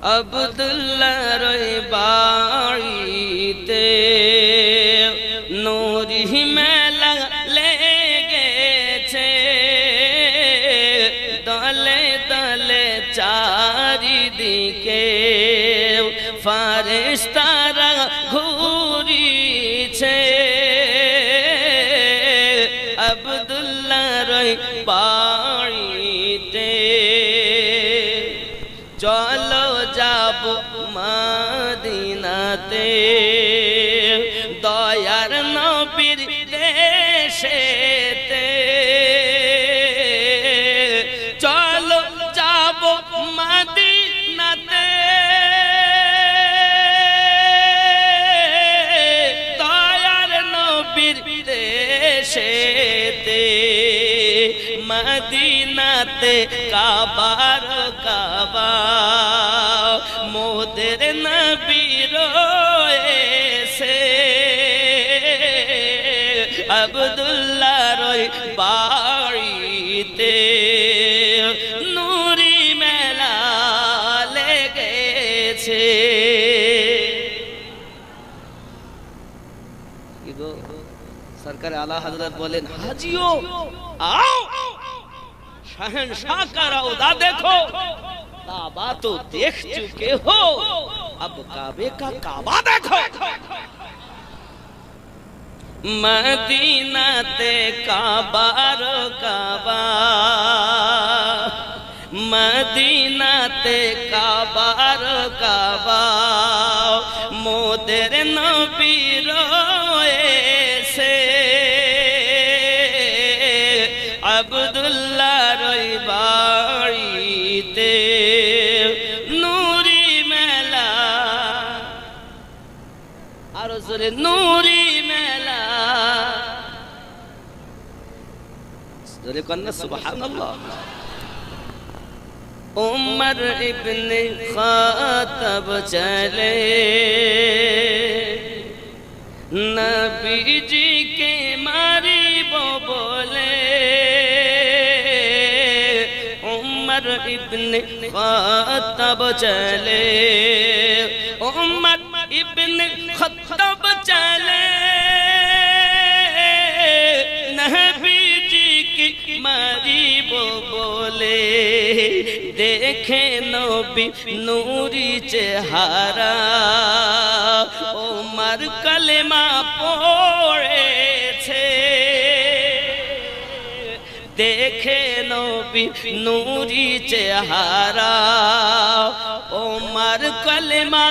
আব্দুল্লাহর বাড়িতে নূরি মেলা লেগেছে, দলে দলে চারিদিকে ফারেশতারা ঘুরিছে। আব্দুল্লাহর বাড়িতে চলো যাব মদিনাতে, দয়ার নবীর দেশেতে। চলো যাব মদিনাতে, দয়ার নবীর দেশেতে। মদিনাতে কাবার কাবা মোদের নবী রয়েছে। আব্দুল্লাহর বাড়িতে নূরি মেলা লেগেছে। সরকার আলা হযরত বলেন, হাজিও आओ, शहंशाह का रौदा देखो। काबा तो देख चुके हो, अब काबे का काबा देखो। मदीनाते काबार काबा, मदीनाते काबार काबा मोদের নবী রয়েছে। আব্দুল্লাহর বাড়িতে নূরি মেলা, আরো জোরে নূরি মেলা, জোরে কন্যা সুবহানাল্লাহ। উমর ইবনে খাত্তাব চলে নবীজি কে মারিব বলে। उमर इब्ने खत्ताब चले, उमर इब्ने खत्ताब चले नबी जी की मारिब बोले। देखे नबी नूरी चेहरा, उमर कलेमा पढ़ेছে। देखे नबी नूरी चेहरा, उमर कलेमा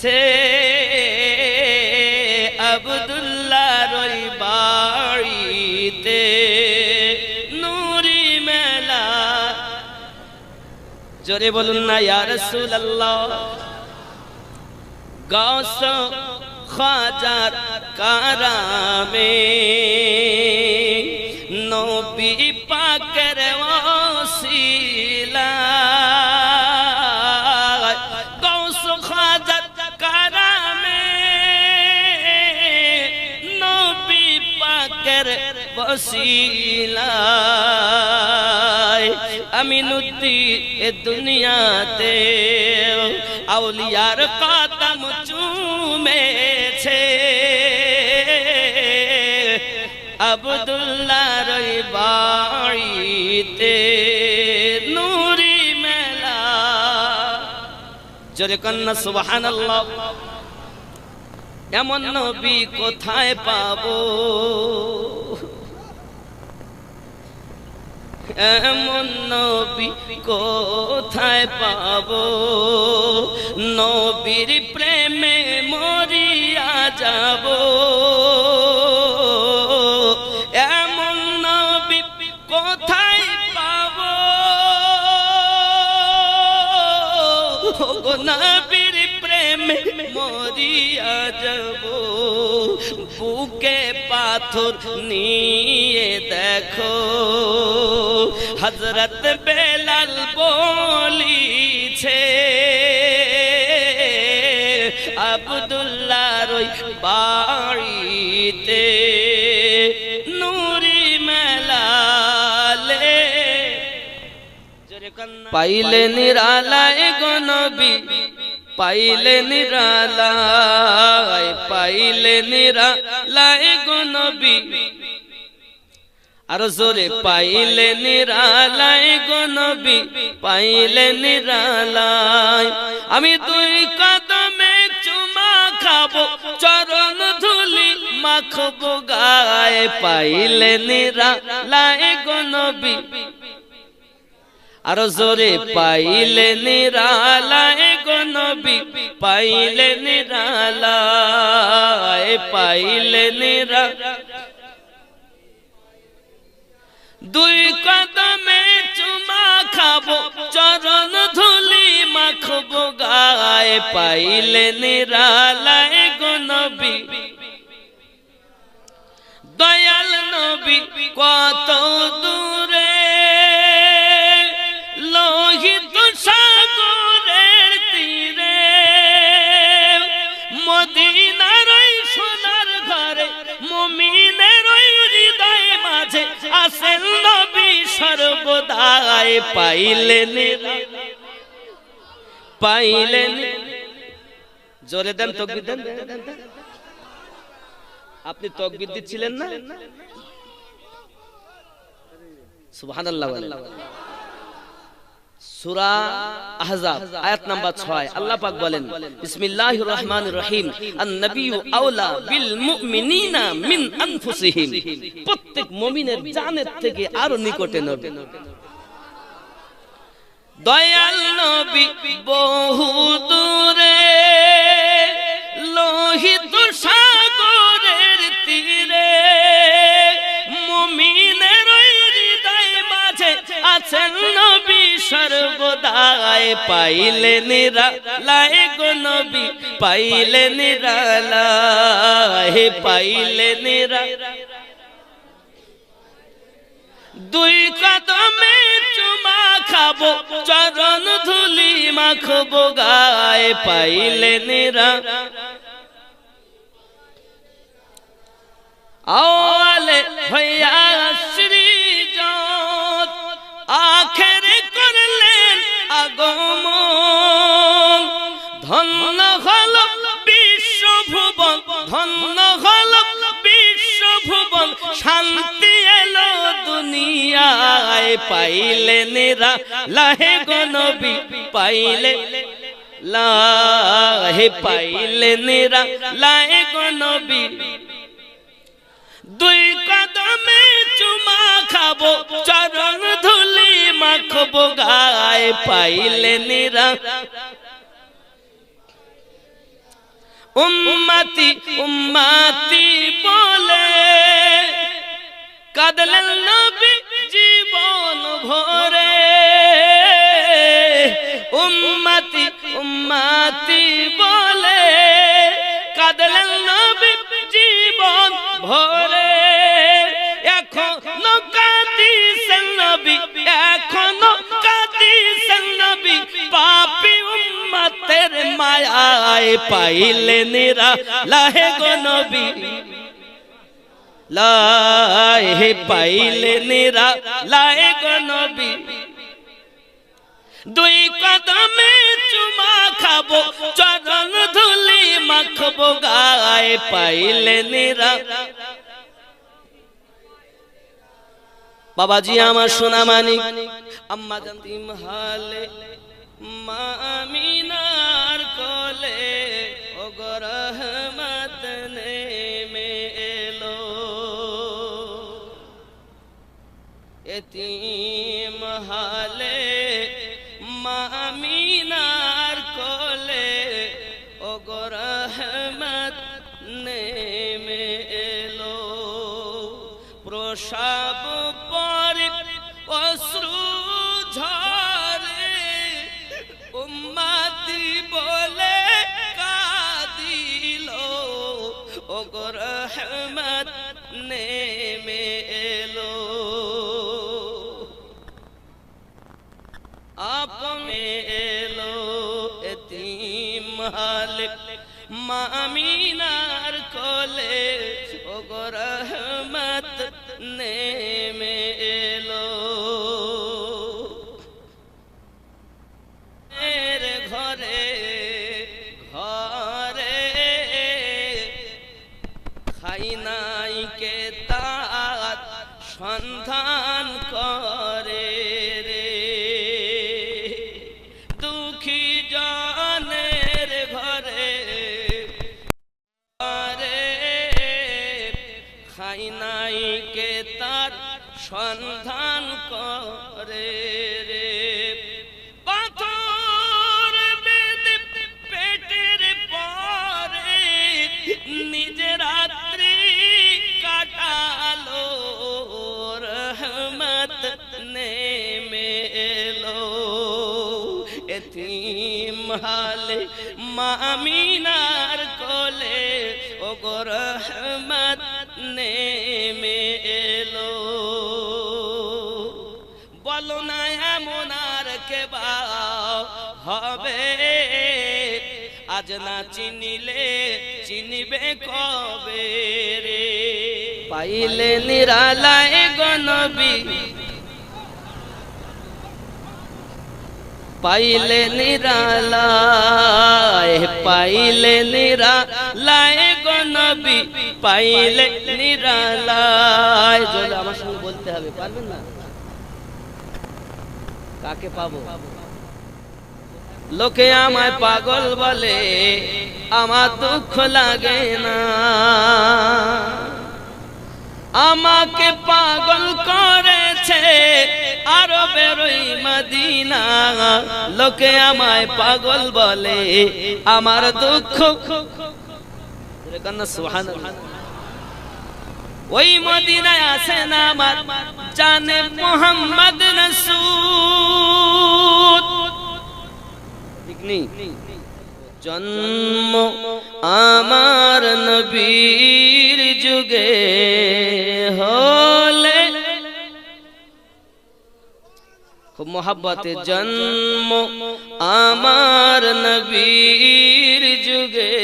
से। আব্দুল্লাহর বাড়িতে নূরি মেলা। জোরে বলুন না ইয়া রাসূলুল্লাহ। গাউস খাজার কারামে নবী পাকের ওসিলা। গাউস খাজার কারামে নবী পাকের ওসিলা। আমিনুদ্দিন এ দুনিয়াতে আউলিয়ার কদম চুমেছে। আব্দুল্লাহর বাড়িতে নূরি মেলা। জোরে কন্যা সুবহানাল্লাহ। এমন নবী কোথায় পাবো, এমন নবী কোথায় পাবো। নবীর প্রেমে মরিয়া যাব। এমন নবী কোথায় পাবো, নবীর প্রেমে মরিয়া যাব। বুকে পাথর নিয়ে দেখো হযরত বেলাল বলিছে। আব্দুল্লাহর বাড়িতে নূরি মেলা লে। জোরে কন্যা পাইলে নিরালায় গো নবী, পাইলে নিরালায়, পাইলে নিরালায় গো নবী, আর জোরে পাইলে নিরালায় গো নবী, পাইলে নিরালায়। আমি দুই কদমে চুমা খাবো, চরণ ধুলি মাখবো গায়ে, পাইলে নিরালায় গো নবী, আর জোরে পাইলে নিরালায় গো নবী, পাইলে নিরালায়, পাইলে নিরালায়। দুই কদমে চুমা খাবো, চরণ ধুলি মাখবো গায়ে, পাইলে নিরালায় গো নবী। দয়াল নবী কত দূরে, লোহিত সাগরের তীরে, মদিনার সোনার ঘরে, মুমিনের হৃদয় মাঝে আছেন নবী সর্বদাই, পাইলে নিরালায়, পাইলে। জোরে দেন তাকবীর দেন। আপনি তাকবীর দিচ্ছিলেন না? সুবহানাল্লাহ। সূরা আহজাব আয়াত নাম্বার 6 আল্লাহ পাক বলেন, বিসমিল্লাহির রহমানির রহিম, আন-নাবিয়্যু আওলা বিল মুমিনিনা মিন আনফুসিহিম। প্রত্যেক মুমিনের জানের থেকে আরো নিকটে নবী। দয়াল নবী বহু দূরে, লোহিত সাগরের তীরে, মুমিনের হৃদয় মাঝে আছেন নবী সর্বদাই, পাইলে নিরালায় গো নবী, পাইলে নিরালায়, পাইলে নিরালায়। দুই কদমে চুমা খাবো, চরণ ধুলি মাখবো গায়ে, পাইলে নিরালায়। আওয়ালে হইয়া সৃজন, আখেরে করলেন আগমন, ধন্য হল বিশ্বভুবন, ধন্য হল বিশ্বভুবন, শান্তি এলো দুনিয়ায়, পাইলে নিরালায় গো নবী, পাইলে লাহে, পাইলে নিরালায় গো নবী। দুই কদমে চুমা খাবো, চরণ ধুলি মাখবো গায়ে, পাইলে নিরালায়। উম্মতি উম্মতি বলে কাঁদলেন নবী জীবন ভরে, উম্মতি উম্মতি বলে কাঁদলেন নবী জীবন ভরে। এখনো কাঁদিছেন নবী, এখনো কাঁদিছেন নবী, পাপী উম্মতের মায়ায়, পাইলে নিরালায় গো নবী, লাহে, পাইলে নিরালায় গো নবী। দুই কদমে চুমা খাবো, চরণ ধুলি মাখবো গায়ে, পাইলে নিরালায়। বাবাজি আমার সোনা মানিক, আম্মা জানতিম হালে, মা আমিনার কোলে, ও গো রহমত নেমে এলো। এতিম হালে, মা আমিনার কোলে, ও গো রহমত নেমে এলো। প্রসাব পরে অশ্রু ঝরে, উম্মতি বলে কাঁদিল, ও গো রহমত নেমে এলো। আপনে এলো এতিম হালে, মা আমিনার কোলে, ও গো রহমত নেমে এলো। ঘরে ঘরে খাই নাই কে তার সন্ধান করে রে দুঃখী জনের ঘরে ঘরে খাই নাই কে তার সন্ধান করে রে পাথর বেঁধে পেটের পরে নিজে রাত্রি কাটালো রহমত নেমে এলো এতিম হালে মা আমিনার কোলে ও গো রহমত নেমে এলো বলো না এমন আর কে বা হবে আজ না চিনিলে চিনিবে কবে রে পাইলে নিরালায় গো নবী পাইলে নিরালায় পাইলে নিরালায় গো নবী পাইলে নিরালায় জোরে আমার সঙ্গে বলতে হবে পারবেন না কাকে পাবো লোকে আমায় পাগল বলে আমার দুঃখ লাগে না আমাকে পাগল করেছে আরবের ওই মদিনা লোকে আমায় পাগল বলে আমার দুঃখ সুবহানাল্লাহ ওই মদিনায় আছেন আমার জানে মুহাম্মদ রাসূল ঠিক নেই জন্ম আমার নবীর যুগে হলে খুব মোহাব্বতে জন্ম আমার নবীর যুগে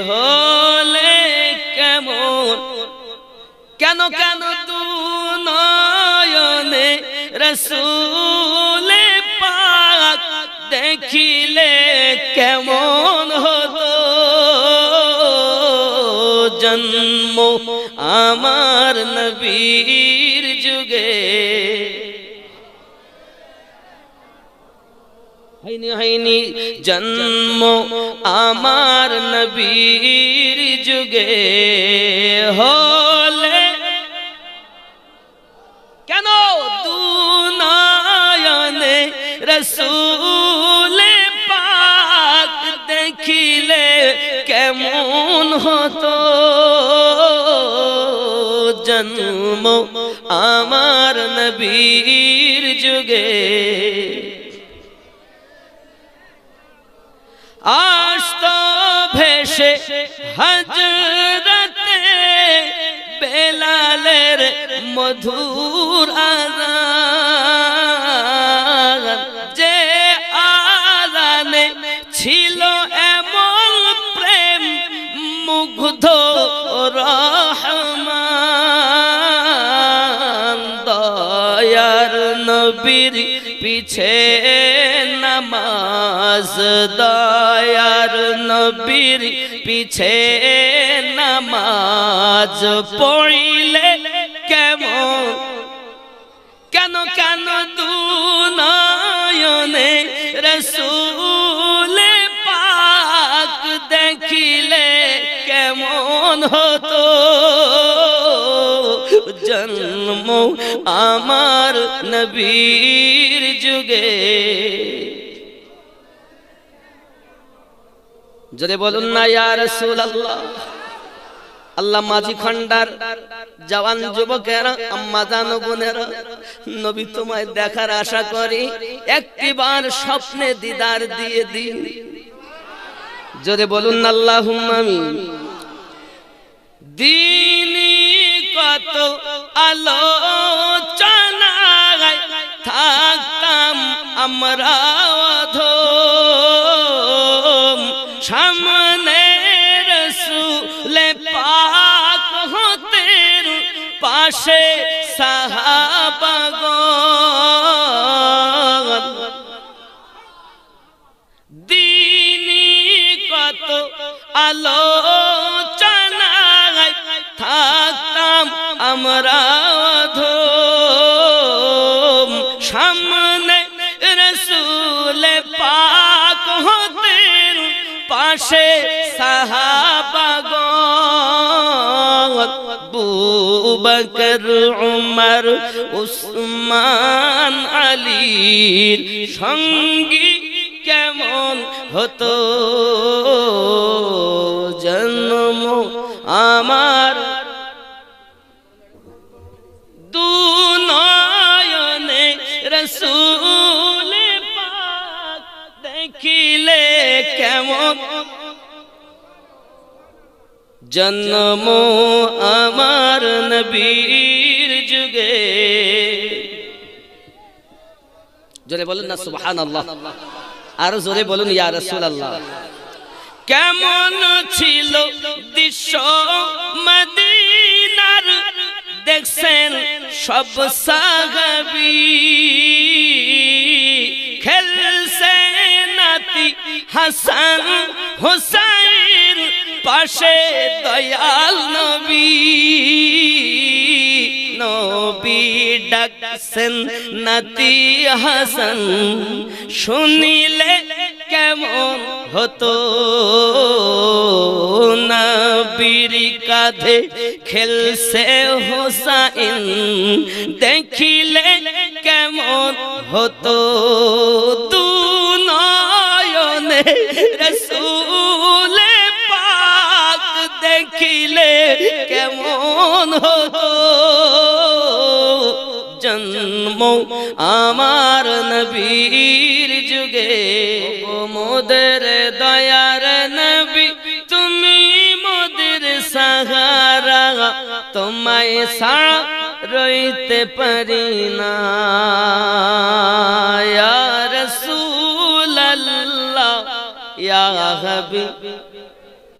হলে কেমন কেন কেন তু নয়নে রাসূল পাক দেখিলে কেমন হতো জন্ম আমার নবীর যুগে হয়নি হয়নি জন্ম আমার নবীর যুগে হলে কেন দুনয়নে রাসূল পাক দেখিলে কেমন হতো জন্ম আমার নবীর যুগে আসতো ভেসে হযরতে বেলালের মধুর আযান যে আযানে ছিল এমন প্রেম মুগ্ধ রহমান দয়ার নবীর পিছে নামাজ দয়ার নবীর পিছে নামাজ পড়িলে কেমন কেন কেন দুনয়নে রাসূল পাক দেখিলে কেমন হতো জন্ম আমার নবীর যুগে যদি বলুন না ইয়া রাসূলুল্লাহ আল্লাহ মাঝি খন্ডার জওয়ান যুবকেরা আম্মা জান বোনেরা নবী তোমায় দেখার আশা করি একটিবার স্বপ্নে দিদার দিয়ে দিন যদি বলুন আল্লাহুম্মা আমিন দিনী কত আলোচনায় থাকতাম আমরা অধম সামনে রাসূল পাক হতেন পাশে সাহাবাগণ দিনী কত আলোচনায় থাকতাম আমরা অধম, সামনে রাসূল পাক হতেন, পাশে সাহাবাগণ, আবু বকর উমর উসমান আলীর সঙ্গী কেমন হতো জন্ম আমার দু নয়নে রাসূল পাক দেখিলে কেমন, জন্ম আমার নবীর যুগে। জোরে বলুন না সুবহানাল্লাহ, আরো জোরে বলুন ইয়া রাসূলুল্লাহ। কেমন ছিল দৃশ্য মদিনার, দেখছেন সব সাহাবী, খেলছে নাতি হাসান হুসাইন, পাশে দয়াল নবী, নবী ডাকছেন নাতি হাসান, শুনিলে কেমন হতো, নবীর কাঁধে খেলছে হুসাইন, দেখিলে কেমন হতো, দু নয়নে রাসূল পাক দেখিলে কেমন হতো, জন্ম আমার নবীর যুগে। ও মোদের দয়ার নবী তুমি মোদের সাহারা, তোমায় ছাড়া রইতে পারি না, ইয়া রাসূলুল্লাহ ইয়া হাবিব